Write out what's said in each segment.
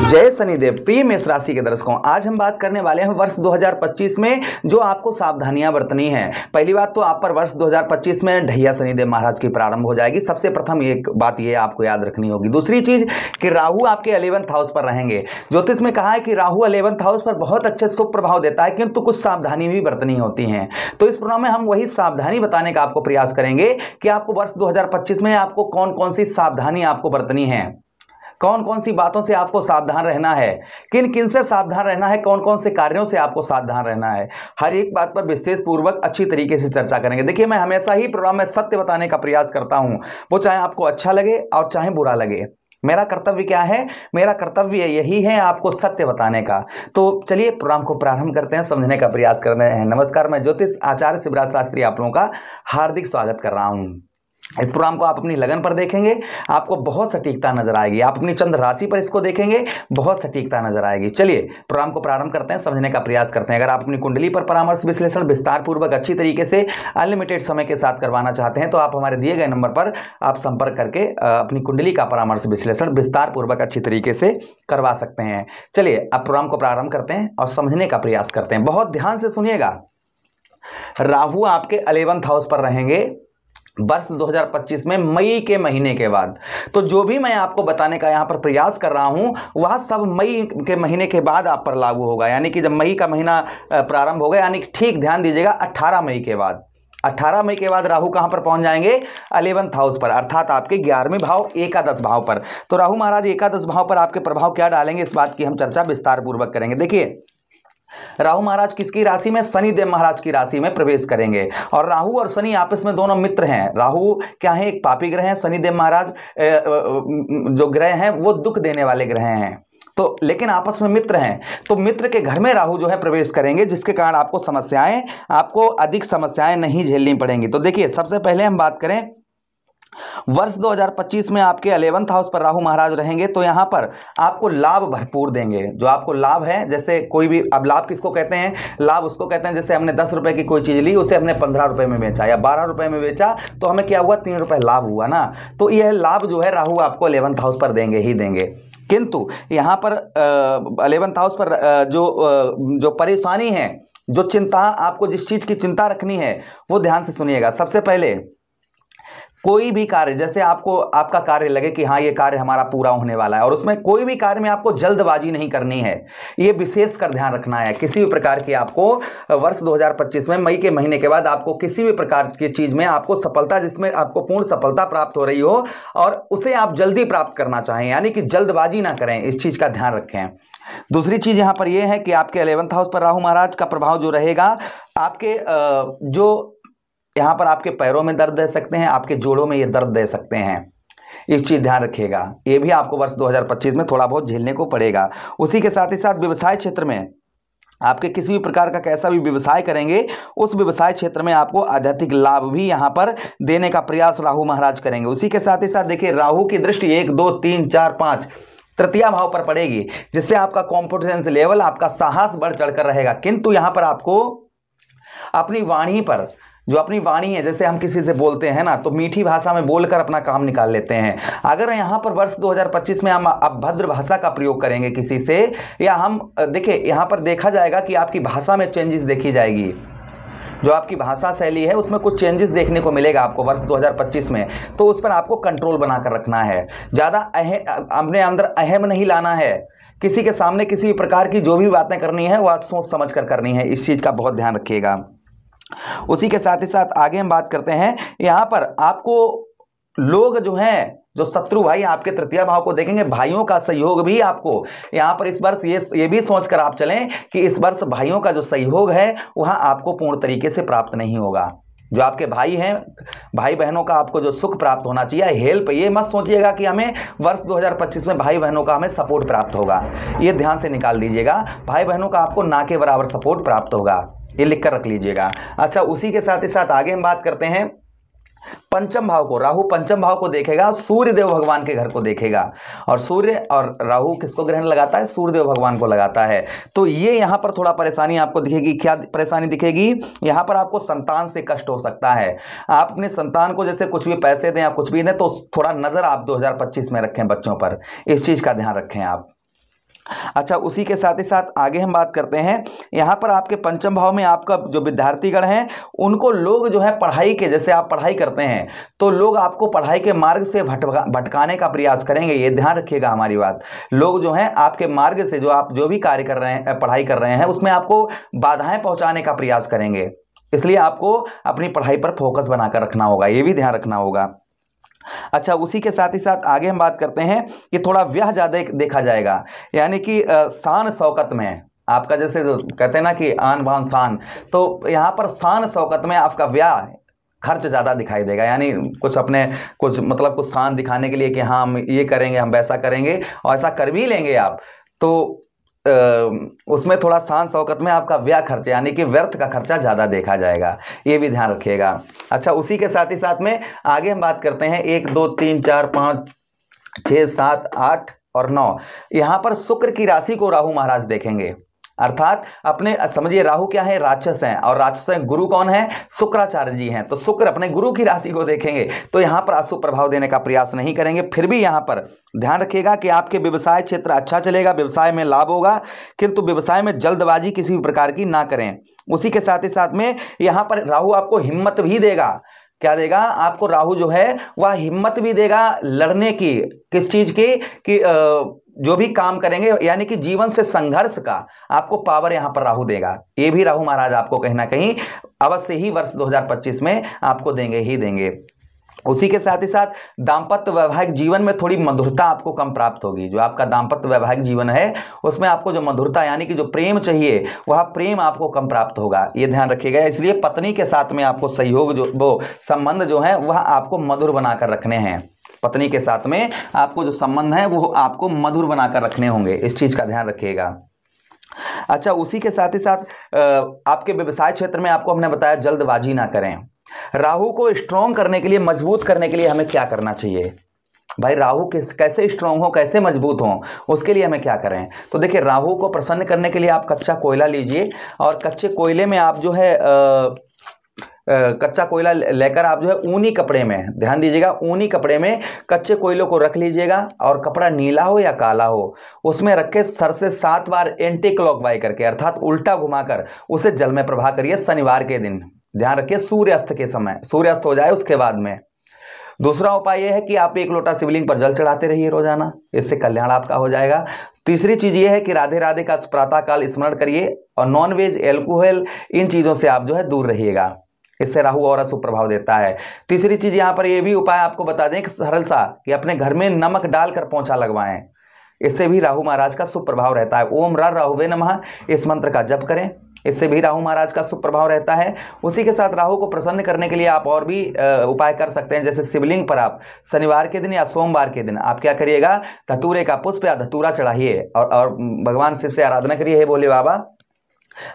जय शनिदेव। प्रिय मेष राशि के दर्शकों, आज हम बात करने वाले हैं वर्ष 2025 में जो आपको सावधानियां बरतनी है। पहली बात तो आप पर वर्ष 2025 में ढैया शनिदेव महाराज की प्रारंभ हो जाएगी। सबसे प्रथम एक बात यह आपको याद रखनी होगी। दूसरी चीज कि राहु आपके 11th हाउस पर रहेंगे। ज्योतिष में कहा है कि राहु 11th हाउस पर बहुत अच्छे शुभ प्रभाव देता है, किंतु कुछ सावधानी भी बरतनी होती है। तो इस प्रोग्राम में हम वही सावधानी बताने का आपको प्रयास करेंगे कि आपको वर्ष 2025 में आपको कौन कौन सी सावधानी आपको बरतनी है, कौन कौन सी बातों से आपको सावधान रहना है, किन किन से सावधान रहना है, कौन कौन से कार्यों से आपको सावधान रहना है। हर एक बात पर विशेष पूर्वक अच्छी तरीके से चर्चा करेंगे। देखिए, मैं हमेशा ही प्रोग्राम में सत्य बताने का प्रयास करता हूं, वो चाहे आपको अच्छा लगे और चाहे बुरा लगे। मेरा कर्तव्य क्या है? मेरा कर्तव्य यही है आपको सत्य बताने का। तो चलिए प्रोग्राम को प्रारंभ करते हैं, समझने का प्रयास करते हैं। नमस्कार, मैं ज्योतिष आचार्य शिवराज शास्त्री आप लोगों का हार्दिक स्वागत कर रहा हूं। इस प्रोग्राम को आप अपनी लगन पर देखेंगे, आपको बहुत सटीकता नजर आएगी। आप अपनी चंद्र राशि पर इसको देखेंगे, बहुत सटीकता नजर आएगी। चलिए प्रोग्राम को प्रारंभ करते हैं, समझने का प्रयास करते हैं। अगर आप अपनी कुंडली पर परामर्श विश्लेषण विस्तार पूर्वक अच्छी तरीके से अनलिमिटेड समय के साथ करवाना चाहते हैं तो आप हमारे दिए गए नंबर पर आप संपर्क करके अपनी कुंडली का परामर्श विश्लेषण विस्तार पूर्वक अच्छी तरीके से करवा सकते हैं। चलिए अब प्रोग्राम को प्रारंभ करते हैं और समझने का प्रयास करते हैं। बहुत ध्यान से सुनिएगा। राहु आपके 11th हाउस पर रहेंगे वर्ष 2025 में मई के महीने के बाद। तो जो भी मैं आपको बताने का यहां पर प्रयास कर रहा हूं वह सब मई के महीने के बाद आप पर लागू होगा। यानी कि जब मई का महीना प्रारंभ होगा, यानी कि ठीक ध्यान दीजिएगा, 18 मई के बाद। 18 मई के बाद राहु कहां पर पहुंच जाएंगे? 11th हाउस पर, अर्थात आपके 11वें भाव एकादश भाव पर। तो राहु महाराज एकादश भाव पर आपके प्रभाव क्या डालेंगे, इस बात की हम चर्चा विस्तार पूर्वक करेंगे। देखिए, राहु महाराज किसकी राशि में? शनिदेव महाराज की राशि में प्रवेश करेंगे। और राहु और शनि आपस में दोनों मित्र हैं। राहु क्या है? एक पापी ग्रह है। शनिदेव महाराज जो ग्रह हैं वो दुख देने वाले ग्रह हैं। तो लेकिन आपस में मित्र हैं। तो मित्र के घर में राहु जो है प्रवेश करेंगे, जिसके कारण आपको अधिक समस्याएं नहीं झेलनी पड़ेंगी। तो देखिए, सबसे पहले हम बात करें वर्ष 2025 में आपके 11th हाउस पर राहु महाराज रहेंगे तो यहां पर आपको लाभ भरपूर देंगे। जो आपको लाभ है, जैसे कोई भी, अब लाभ किसको कहते हैं? लाभ उसको कहते हैं जैसे हमने 10 रुपए की कोई चीज ली, उसे हमने 15 रुपए में बेचा या 12 रुपए में बेचा, तो हमें क्या हुआ? 3 रुपए लाभ हुआ ना। तो यह लाभ जो है राहु आपको 11th हाउस पर देंगे ही देंगे। किंतु यहां पर 11th हाउस पर जो परेशानी है, जो चिंता, आपको जिस चीज की चिंता रखनी है वो ध्यान से सुनिएगा। सबसे पहले कोई भी कार्य, जैसे आपका कार्य लगे कि हाँ ये कार्य हमारा पूरा होने वाला है, और उसमें कोई भी कार्य में आपको जल्दबाजी नहीं करनी है, ये विशेष कर ध्यान रखना है। किसी भी प्रकार की आपको वर्ष 2025 में मई के महीने के बाद आपको किसी भी प्रकार की चीज में आपको सफलता, जिसमें आपको पूर्ण सफलता प्राप्त हो रही हो और उसे आप जल्दी प्राप्त करना चाहें, यानी कि जल्दबाजी ना करें, इस चीज का ध्यान रखें। दूसरी चीज यहां पर यह है कि आपके 11th हाउस पर राहु महाराज का प्रभाव जो रहेगा, आपके जो यहां पर आपके पैरों में दर्द दे सकते हैं, आपके जोड़ों में ये दर्द दे सकते हैं। इस चीज ध्यान रखिएगा, ये भी आपको वर्ष 2025 में थोड़ा बहुत झेलने को पड़ेगा। उसी के साथ ही साथ व्यवसाय क्षेत्र में आपके किसी भी प्रकार का कैसा भी व्यवसाय करेंगे, उस व्यवसाय क्षेत्र में आपको आध्यात्मिक लाभ भी यहां पर देने का प्रयास राहु महाराज करेंगे। उसी के साथ ही साथ देखिए, राहु की दृष्टि 1, 2, 3, 4, 5 तृतीय भाव पर पड़ेगी, जिससे आपका कॉन्फिडेंस लेवल, आपका साहस बढ़ चढ़कर रहेगा। किंतु यहां पर आपको अपनी वाणी पर, जो अपनी वाणी है, जैसे हम किसी से बोलते हैं ना, तो मीठी भाषा में बोलकर अपना काम निकाल लेते हैं। अगर यहां पर वर्ष 2025 में हम अभद्र भाषा का प्रयोग करेंगे किसी से, या हम देखिए यहां पर देखा जाएगा कि आपकी भाषा में चेंजेस देखी जाएगी। जो आपकी भाषा शैली है उसमें कुछ चेंजेस देखने को मिलेगा आपको वर्ष 2025 में। तो उस पर आपको कंट्रोल बनाकर रखना है। ज्यादा अपने अंदर अहम नहीं लाना है। किसी के सामने किसी भी प्रकार की जो भी बातें करनी है वह सोच समझ कर करनी है। इस चीज का बहुत ध्यान रखिएगा। उसी के साथ ही साथ आगे हम बात करते हैं, यहां पर आपको लोग जो हैं, जो शत्रु भाई आपके तृतीय भाव को देखेंगे, भाइयों का सहयोग भी आपको यहां पर इस वर्ष ये भी सोचकर आप चलें कि इस वर्ष भाइयों का जो सहयोग है वहां आपको पूर्ण तरीके से प्राप्त नहीं होगा। जो आपके भाई हैं, भाई बहनों का आपको जो सुख प्राप्त होना चाहिए, हेल्प, ये मत सोचिएगा कि हमें वर्ष 2025 में भाई बहनों का हमें सपोर्ट प्राप्त होगा। ये ध्यान से निकाल दीजिएगा। भाई बहनों का आपको ना के बराबर सपोर्ट प्राप्त होगा, ये लिख कर रख लीजिएगा। अच्छा, उसी के साथ ही साथ आगे हम बात करते हैं पंचम भाव को। राहु पंचम भाव को देखेगा, सूर्य देव भगवान के घर को देखेगा। और सूर्य और राहु किसको ग्रहण लगाता है? सूर्य देव भगवान को लगाता है। तो ये यहां पर थोड़ा परेशानी आपको दिखेगी। क्या परेशानी दिखेगी? यहां पर आपको संतान से कष्ट हो सकता है। आप अपने संतान को जैसे कुछ भी पैसे दें या कुछ भी दें तो थोड़ा नजर आप 2025 में रखें बच्चों पर, इस चीज का ध्यान रखें आप। अच्छा, उसी के साथ ही साथ आगे हम बात करते हैं, यहाँ पर आपके पंचम भाव में आपका जो विद्यार्थीगण हैं उनको लोग जो है पढ़ाई के, जैसे आप पढ़ाई करते हैं तो लोग आपको पढ़ाई के मार्ग से भटकाने का प्रयास करेंगे, ये ध्यान रखिएगा हमारी बात। लोग जो हैं आपके मार्ग से, जो आप जो भी कार्य कर रहे हैं, पढ़ाई कर रहे हैं, उसमें आपको बाधाएं पहुंचाने का प्रयास करेंगे, इसलिए आपको अपनी पढ़ाई पर फोकस बनाकर रखना होगा, ये भी ध्यान रखना होगा। अच्छा, उसी के साथ ही साथ आगे हम बात करते हैं कि थोड़ा व्यय ज्यादा देखा जाएगा, यानी कि शान शौकत में आपका, जैसे जो कहते हैं ना कि आन बान शान, तो यहाँ पर शान शौकत में आपका व्यय खर्च ज़्यादा दिखाई देगा, यानी कुछ अपने कुछ मतलब कुछ शान दिखाने के लिए कि हाँ हम ये करेंगे, हम वैसा करेंगे, और ऐसा कर भी लेंगे आप, तो उसमें थोड़ा शान शौकत में आपका व्यय खर्च, यानी कि व्यर्थ का खर्चा ज़्यादा देखा जाएगा, ये भी ध्यान रखिएगा। अच्छा, उसी के साथ ही साथ में आगे हम बात करते हैं 1 2 3 4 5 6 7 8 और 9, यहाँ पर शुक्र की राशि को राहु महाराज देखेंगे, अर्थात अपने समझिए राहु क्या है, राक्षस हैं, और राक्षस हैं, गुरु कौन है, शुक्राचार्य जी हैं, तो शुक्र अपने गुरु की राशि को देखेंगे, तो यहाँ पर अशुभ प्रभाव देने का प्रयास नहीं करेंगे। फिर भी यहाँ पर ध्यान रखिएगा कि आपके व्यवसाय क्षेत्र अच्छा चलेगा, व्यवसाय में लाभ होगा, किंतु व्यवसाय में जल्दबाजी किसी भी प्रकार की ना करें। उसी के साथ ही साथ में यहाँ पर राहु आपको हिम्मत भी देगा, क्या देगा आपको, राहु जो है वह हिम्मत भी देगा लड़ने की, किस चीज की, कि जो भी काम करेंगे, यानी कि जीवन से संघर्ष का आपको पावर यहां पर राहु देगा, ये भी राहु महाराज आपको कहीं ना कहीं अवश्य ही वर्ष 2025 में आपको देंगे ही देंगे। उसी के साथ ही साथ दाम्पत्य वैवाहिक जीवन में थोड़ी मधुरता आपको कम प्राप्त होगी, जो आपका दाम्पत्य वैवाहिक जीवन है उसमें आपको जो मधुरता, यानी कि जो प्रेम चाहिए, वह प्रेम आपको कम प्राप्त होगा, ये ध्यान रखिएगा। इसलिए पत्नी के साथ में आपको सहयोग, जो वो संबंध जो है वह आपको मधुर बनाकर रखने हैं, पत्नी के साथ में आपको जो संबंध है वो आपको मधुर बनाकर रखने होंगे, इस चीज का ध्यान रखिएगा। अच्छा, उसी के साथ ही साथ आपके व्यवसाय क्षेत्र में आपको हमने बताया जल्दबाजी ना करें। राहु को स्ट्रॉन्ग करने के लिए, मजबूत करने के लिए हमें क्या करना चाहिए भाई, राहु कैसे स्ट्रॉन्ग हो, कैसे मजबूत हो, उसके लिए हमें क्या करें, तो देखिए राहु को प्रसन्न करने के लिए आप कच्चा कोयला लीजिए, और कच्चे कोयले में आप जो है कच्चा कोयला लेकर आप जो है ऊनी कपड़े में, ध्यान दीजिएगा, ऊनी कपड़े में कच्चे कोयलों को रख लीजिएगा, और कपड़ा नीला हो या काला हो, उसमें रख के सर से 7 बार एंटी क्लॉकवाइज करके, अर्थात उल्टा घुमाकर उसे जल में प्रवाह करिए शनिवार के दिन, ध्यान रखिए सूर्यास्त के समय, सूर्यास्त हो जाए उसके बाद में। दूसरा उपाय यह है कि आप 1 लोटा शिवलिंग पर जल चढ़ाते रहिए रोजाना, इससे कल्याण आपका हो जाएगा। तीसरी चीज यह है कि राधे राधे का प्रातः काल स्मरण करिए, और नॉनवेज, एल्कोहल, इन चीजों से आप जो है दूर रहिएगा, इससे राहु और अशुभ प्रभाव देता है। तीसरी चीज यहाँ पर ये भी उपाय आपको बता दें कि सरल सा, कि अपने घर में नमक डालकर पोंछा लगवाएं, इससे भी राहु महाराज का शुभ प्रभाव रहता है। ओम र राहुवे नमः, इस मंत्र का जप करें, इससे भी राहु महाराज का शुभ प्रभाव रहता है। उसी के साथ राहु को प्रसन्न करने के लिए आप और भी उपाय कर सकते हैं, जैसे शिवलिंग पर आप शनिवार के दिन या सोमवार के दिन आप क्या करिएगा, धतूरे का पुष्प या धतूरा चढ़ाइए, और भगवान शिव से आराधना करिए, हे भोले बाबा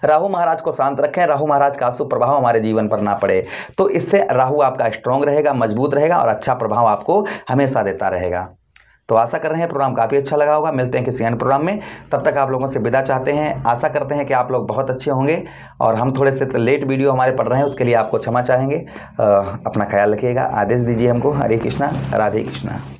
राहु महाराज को शांत रखें, राहु महाराज का शुभ प्रभाव हमारे जीवन पर ना पड़े, तो इससे राहु आपका स्ट्रांग रहेगा, मजबूत रहेगा, और अच्छा प्रभाव आपको हमेशा देता रहेगा। तो आशा कर रहे हैं प्रोग्राम काफ़ी अच्छा लगा होगा। मिलते हैं किसी अन्य प्रोग्राम में, तब तक आप लोगों से विदा चाहते हैं। आशा करते हैं कि आप लोग बहुत अच्छे होंगे, और हम थोड़े से लेट वीडियो हमारे पढ़ रहे हैं, उसके लिए आपको क्षमा चाहेंगे। अपना ख्याल रखिएगा, आदेश दीजिए हमको। हरे कृष्णा, राधे कृष्णा।